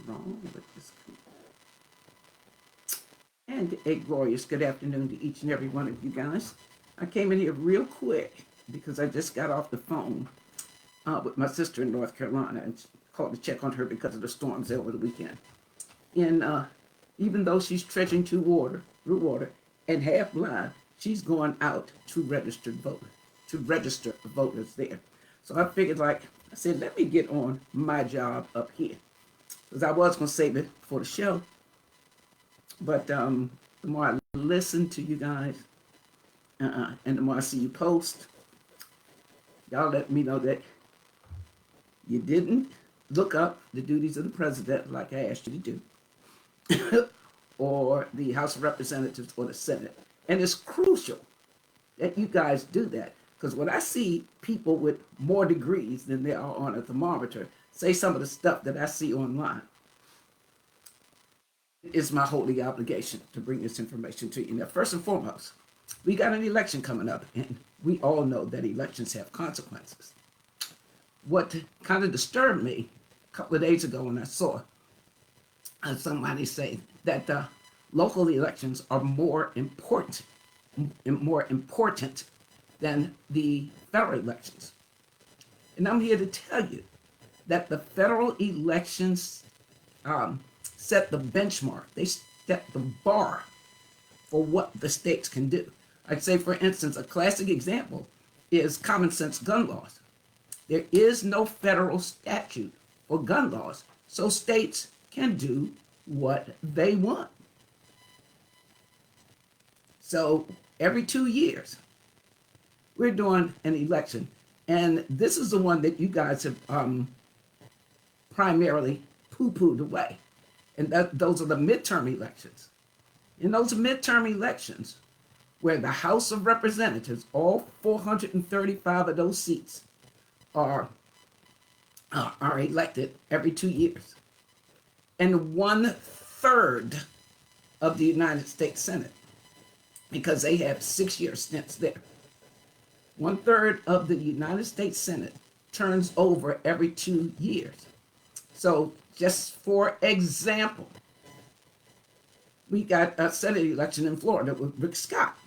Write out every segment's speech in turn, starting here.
wrong with this. And a glorious good afternoon to each and every one of you guys. I came in here real quick because I just got off the phone with my sister in North Carolina and called to check on her because of the storms over the weekend. And even though she's trudging through water, and half blind, she's going out to register voters there. So I figured, I said, let me get on my job up here because I was going to save it for the show. But the more I listen to you guys, and the more I see you post, y'all let me know that you didn't look up the duties of the president like I asked you to do, or the House of Representatives or the Senate. And it's crucial that you guys do that, because when I see people with more degrees than there are on a thermometer say some of the stuff that I see online, it's my holy obligation to bring this information to you. Now, first and foremost, we got an election coming up, and we all know that elections have consequences. What kind of disturbed me a couple of days ago when I saw somebody say that local elections are more important than the federal elections. And I'm here to tell you that the federal elections set the benchmark. They set the bar for what the states can do. I'd say, for instance, a classic example is common sense gun laws. There is no federal statute for gun laws, so states can do what they want. So every 2 years, we're doing an election. And this is the one that you guys have primarily poo-pooed away. And those are the midterm elections. In those midterm elections, where the House of Representatives, all 435 of those seats, are elected every 2 years. And 1/3 of the United States Senate, because they have 6-year stints there. 1/3 of the United States Senate turns over every 2 years. So just for example, we got a Senate election in Florida with Rick Scott,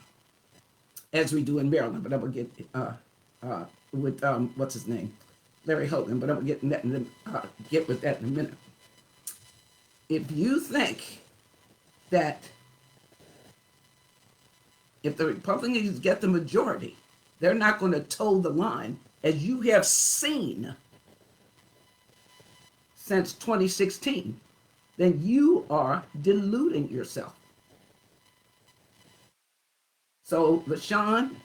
as we do in Maryland, but I will get with what's his name, Larry Hogan, but I will get with that in a minute. If you think that if the Republicans get the majority, they're not going to toe the line, as you have seen since 2016, then you are deluding yourself. So LaShawn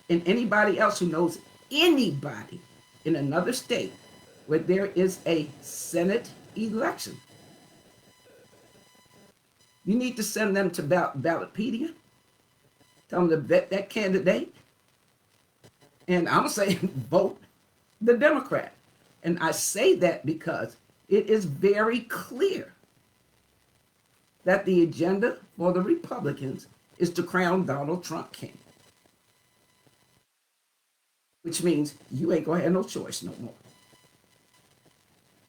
and anybody else who knows anybody in another state where there is a Senate election, you need to send them to Ballotpedia, tell them to vet that candidate, and I'm saying vote the Democrat. And I say that because it is very clear that the agenda for the Republicans is to crown Donald Trump king, which means you ain't gonna have no choice no more.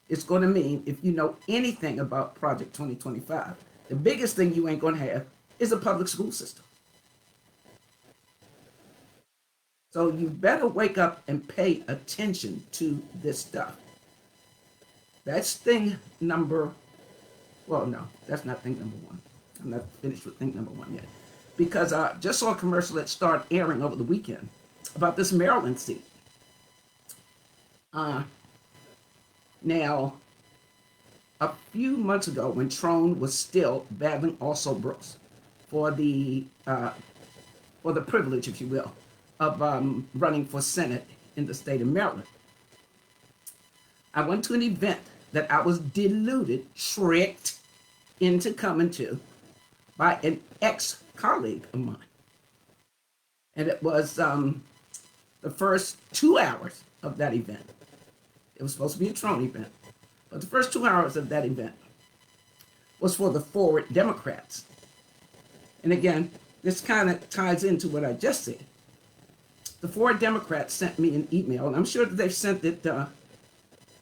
It's gonna mean, if you know anything about Project 2025, the biggest thing you ain't gonna have is a public school system. So you better wake up and pay attention to this stuff. That's thing number, well, no, that's not thing number one. I'm not finished with thing number one yet. Because I just saw a commercial that started airing over the weekend about this Maryland seat. Now, a few months ago, when Trone was still battling also Brooks for the privilege, if you will, of running for Senate in the state of Maryland, I went to an event that I was deluded, tricked into coming to by an ex-colleague of mine. And it was the first 2 hours of that event. It was supposed to be a Trone event, but the first 2 hours of that event was for the Forward Democrats. And again, this kind of ties into what I just said. The Forward Democrats sent me an email, and I'm sure that they've sent it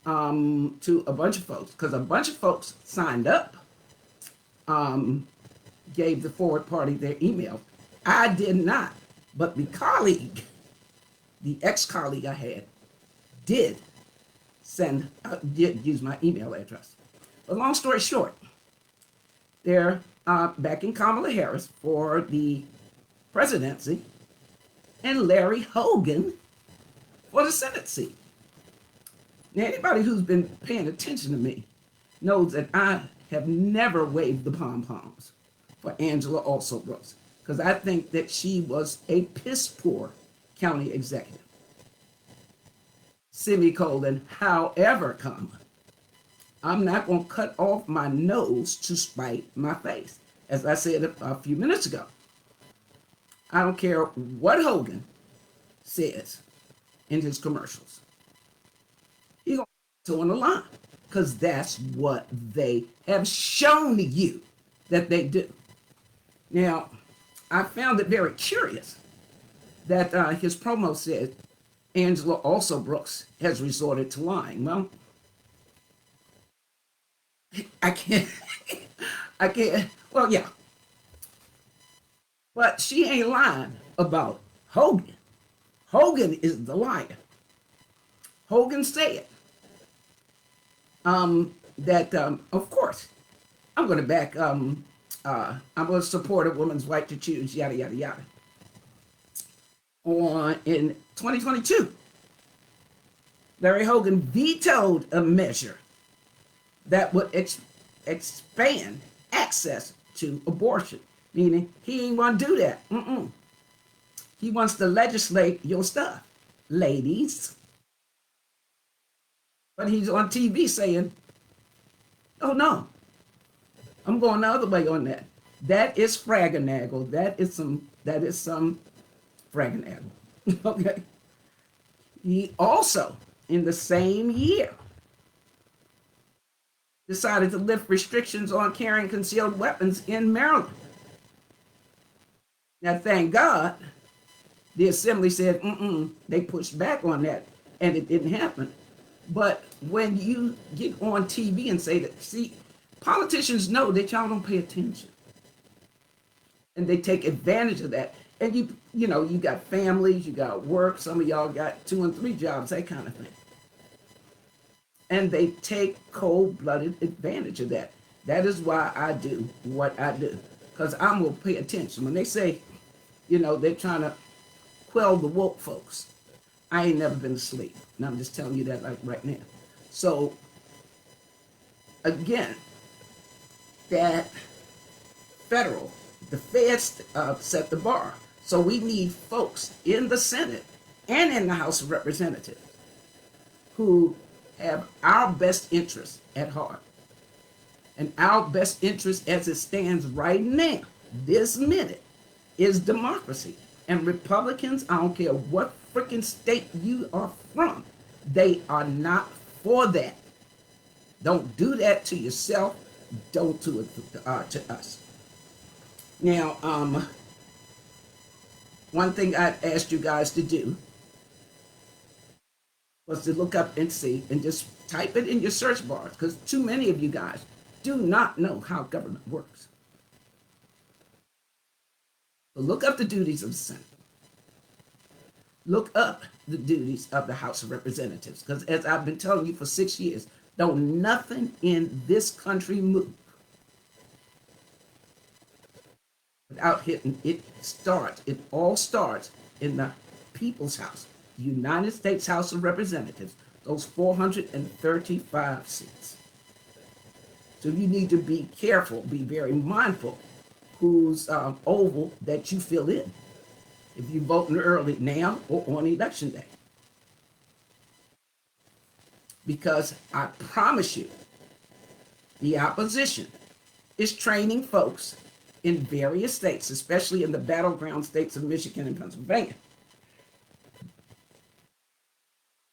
to a bunch of folks because a bunch of folks signed up, um, gave the forward party their email. I did not, but the ex-colleague I had, did did use my email address. But long story short, they're backing Kamala Harris for the presidency and Larry Hogan for the Senate seat. Now, anybody who's been paying attention to me knows that I have never waved the pom poms for Angela Alsobrooks because I think that she was a piss poor county executive. Semicolon, however, comma, I'm not going to cut off my nose to spite my face. As I said a few minutes ago, I don't care what Hogan says in his commercials. He's going to toe on the line because that's what they have shown you that they do. Now, I found it very curious that his promo said Angela Alsobrooks has resorted to lying. Well, I can't, I can't, well, yeah, but she ain't lying about Hogan. Hogan is the liar. Hogan said that, of course, I'm going to back, I'm going to support a woman's right to choose, yada, yada, yada. In 2022, Larry Hogan vetoed a measure that would expand access to abortion, meaning he ain't want to do that. He wants to legislate your stuff, ladies. But he's on TV saying, oh no, I'm going the other way on that. That is fraganagle. That is some fraganagle. Okay. He also, in the same year, decided to lift restrictions on carrying concealed weapons in Maryland. Now, thank God, the assembly said, they pushed back on that, and it didn't happen. But when you get on TV and say that, see, politicians know that y'all don't pay attention. And they take advantage of that. And you got families, you got work, some of y'all got 2 and 3 jobs, that kind of thing. And they take cold-blooded advantage of that. That is why I do what I do. Because I'm going to pay attention. When they say, they're trying to quell the woke folks, I ain't never been asleep. And I'm just telling you that like right now. So, again, that the feds set the bar. So we need folks in the Senate and in the House of Representatives who have our best interests at heart. And our best interest as it stands right now, this minute, is democracy. And Republicans, I don't care what freaking state you are from, they are not for that. Don't do that to yourself. Don't do it to us. Now, one thing I asked you guys to do was to look up and see and just type it in your search bars because too many of you guys do not know how government works. So look up the duties of the Senate. Look up the duties of the House of Representatives because as I've been telling you for 6 years, don't nothing in this country move without hitting it. It all starts in the People's House, the United States House of Representatives, those 435 seats. So you need to be careful, be very mindful whose oval that you fill in if you're voting early now or on election day. Because I promise you, the opposition is training folks in various states, especially in the battleground states of Michigan and Pennsylvania.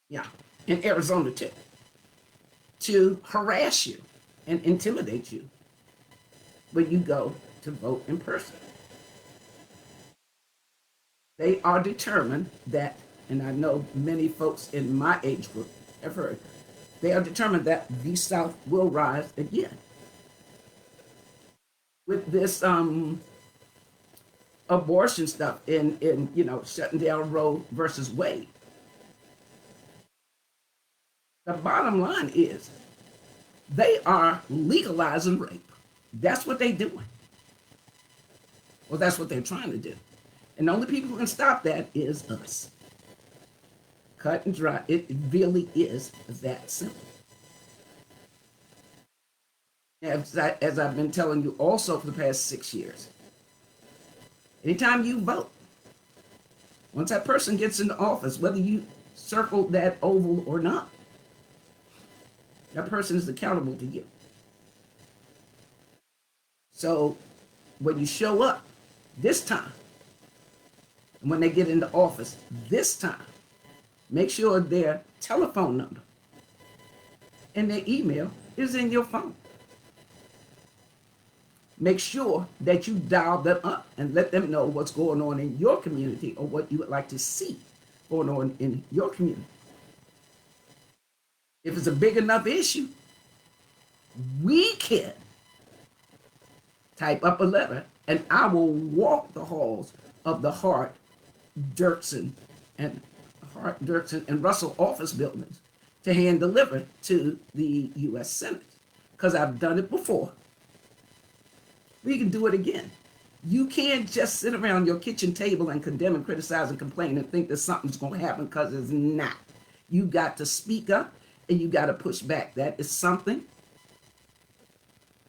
Yeah, and Arizona too, to harass you and intimidate you when you go to vote in person. They are determined that, and I know many folks in my age group have heard, they are determined that the South will rise again. With this abortion stuff in shutting down Roe versus Wade, the bottom line is they are legalizing rape. That's what they're doing. Well, that's what they're trying to do. And the only people who can stop that is us. Cut and dry. It really is that simple. As I've been telling you also for the past 6 years, anytime you vote, once that person gets into office, whether you circle that oval or not, that person is accountable to you. So when you show up this time, and when they get into office this time, make sure their telephone number and their email is in your phone. Make sure that you dial them up and let them know what's going on in your community or what you would like to see going on in your community. If it's a big enough issue, we can type up a letter and I will walk the halls of the Hart, Dirksen, and Russell office buildings to hand deliver to the U.S. Senate, because I've done it before. We can do it again. You can't just sit around your kitchen table and condemn and criticize and complain and think that something's going to happen, because it's not. You got to speak up and you got to push back. That is something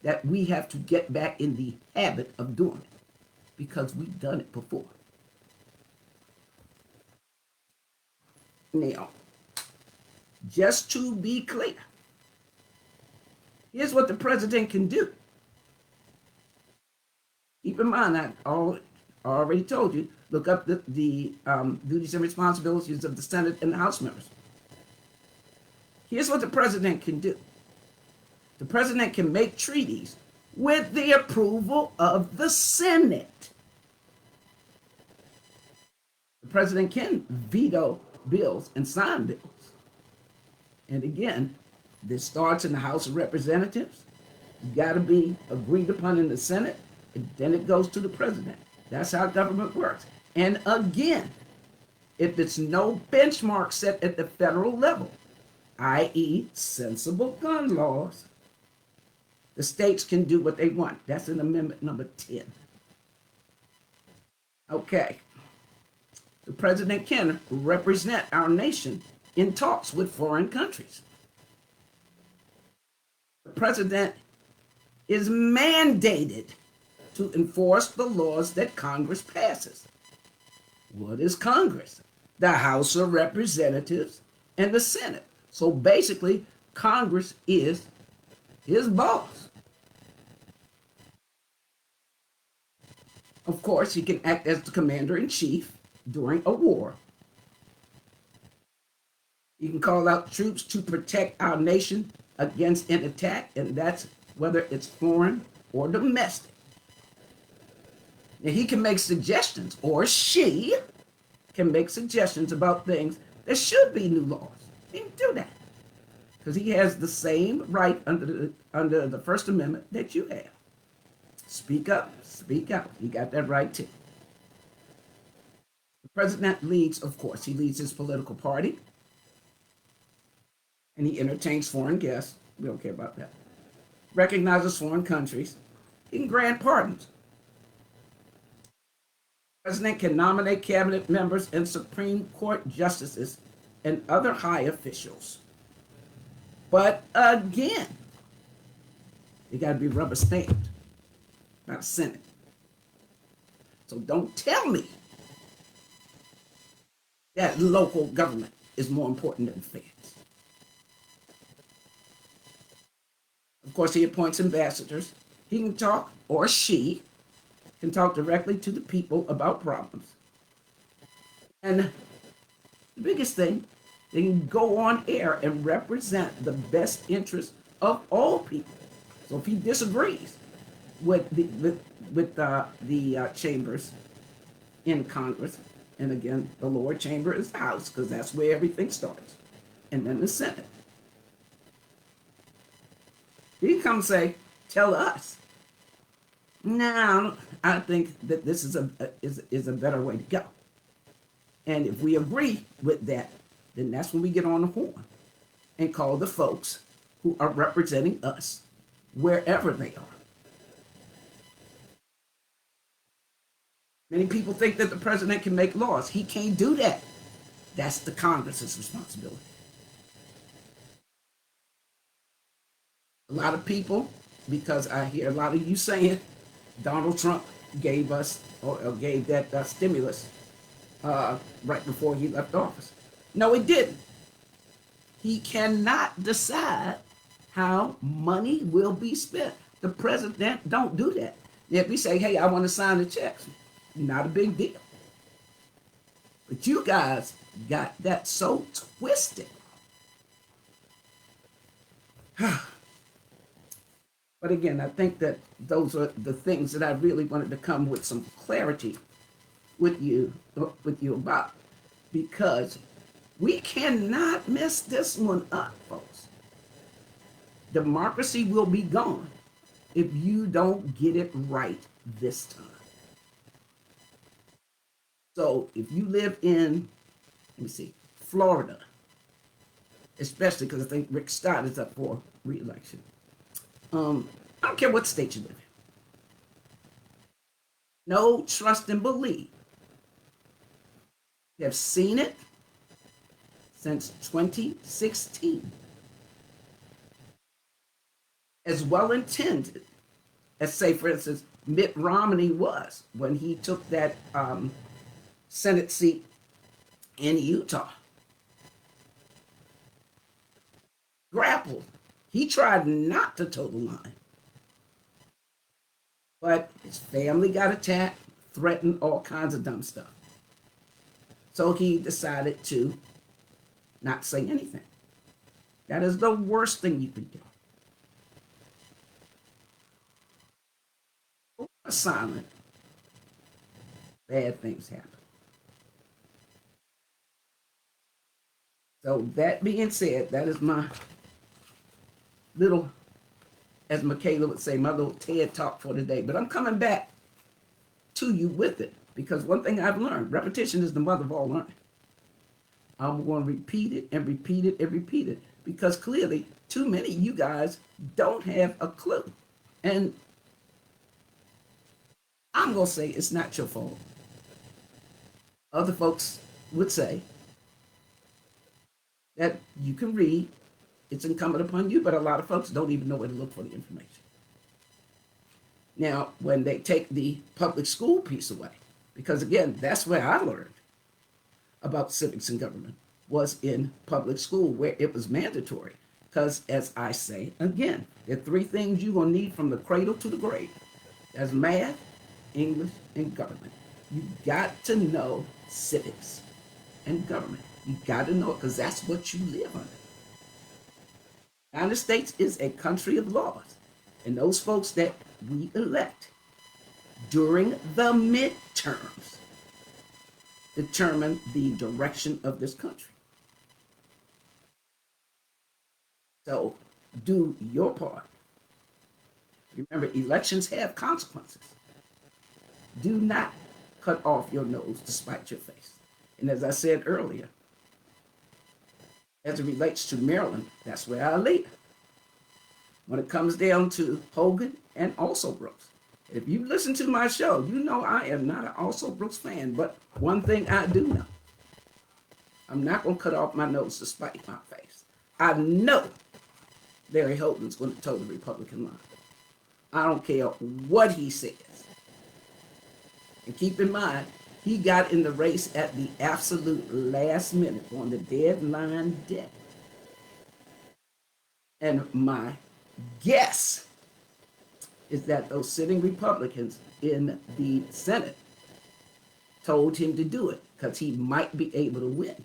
that we have to get back in the habit of doing it, because we've done it before. Now, just to be clear, here's what the president can do. Keep in mind, I already told you, look up the duties and responsibilities of the Senate and the House members. Here's what the president can do. The president can make treaties with the approval of the Senate. The president can veto bills and sign bills. And again, this starts in the House of Representatives. You got to be agreed upon in the Senate, and then it goes to the president. That's how government works. And again, if it's no benchmark set at the federal level, i.e. sensible gun laws, the states can do what they want. That's in Amendment number 10. Okay. The president can represent our nation in talks with foreign countries. The president is mandated to enforce the laws that Congress passes. What is Congress? The House of Representatives and the Senate. So basically, Congress is his boss. Of course, he can act as the commander-in-chief during a war. He can call out troops to protect our nation against an attack, and that's whether it's foreign or domestic. Now, he can make suggestions, or she can make suggestions about things that should be new laws. He can do that because he has the same right under the First Amendment that you have. Speak up, speak out. You got that right too. The president leads, of course, he leads his political party, and he entertains foreign guests. We don't care about that. Recognizes foreign countries. He can grant pardons. The president can nominate cabinet members and Supreme Court justices and other high officials. But again, they got to be rubber stamped, not Senate. So don't tell me that local government is more important than feds. Of course, he appoints ambassadors. He can talk, or she can talk directly to the people about problems. And the biggest thing, they can go on air and represent the best interest of all people. So if he disagrees with the chambers in Congress, and again, the lower chamber is the House, because that's where everything starts, and then the Senate. He come say, tell us. Now, I think that this is a better way to go. And if we agree with that, then that's when we get on the horn and call the folks who are representing us wherever they are. Many people think that the president can make laws. He can't do that. That's the Congress's responsibility. A lot of people, because I hear a lot of you saying Donald Trump gave us or gave that stimulus right before he left office. No, it didn't. He cannot decide how money will be spent. The president don't do that. If we say, hey, I want to sign the checks, not a big deal. But you guys got that so twisted. But again, I think that those are the things that I really wanted to come with some clarity with you about, because we cannot mess this one up, folks. Democracy will be gone if you don't get it right this time. So if you live in, let me see, Florida, especially because I think Rick Scott is up for re-election. I don't care what state you live in. Know, trust, and believe. You have seen it since 2016. As well intended as, say, for instance, Mitt Romney was when he took that Senate seat in Utah. Grappled. He tried not to toe the line. But his family got attacked, threatened, all kinds of dumb stuff. So he decided to not say anything. That is the worst thing you can do. Silent, bad things happen. So that being said, that is my little, as Michaela would say, my little TED talk for today. But I'm coming back to you with it, because one thing I've learned, repetition is the mother of all learning. I'm going to repeat it and repeat it and repeat it, because clearly too many of you guys don't have a clue. And I'm going to say it's not your fault. Other folks would say that you can read, it's incumbent upon you, but a lot of folks don't even know where to look for the information. Now, when they take the public school piece away, because again, that's where I learned about civics and government, was in public school, where it was mandatory. Because as I say, again, there are three things you're going to need from the cradle to the grave. That's math, English, and government. You got to know civics and government. You got to know it, because that's what you live under. The United States is a country of laws, and those folks that we elect during the midterms determine the direction of this country. So do your part. Remember, elections have consequences. Do not cut off your nose to spite your face. And as I said earlier, as it relates to Maryland, that's where I lead. When it comes down to Hogan and Also Brooks, if you listen to my show, you know I am not an Also Brooks fan, but one thing I do know, I'm not going to cut off my nose to spite my face. I know Larry Hogan's going to toe the Republican line. I don't care what he says. And keep in mind, he got in the race at the absolute last minute, on the deadline day. And my guess is that those sitting Republicans in the Senate told him to do it because he might be able to win.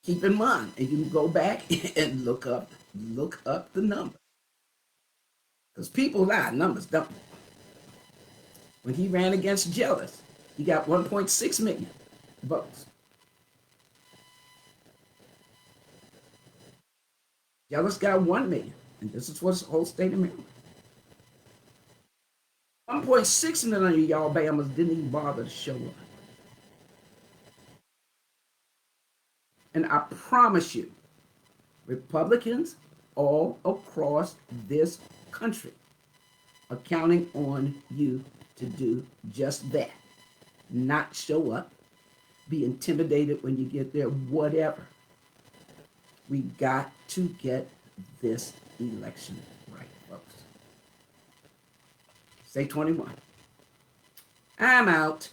Keep in mind, and you can go back and look up the number. Because people lie, numbers don't. When he ran against Jealous, he got 1.6 million votes. Jealous got 1 million. And this is for the whole state of Maryland. 1.6 million of y'all Bama's didn't even bother to show up. And I promise you, Republicans all across this country are counting on you to do just that. Not show up, be intimidated when you get there, whatever. We got to get this election right, folks. Say 21. I'm out.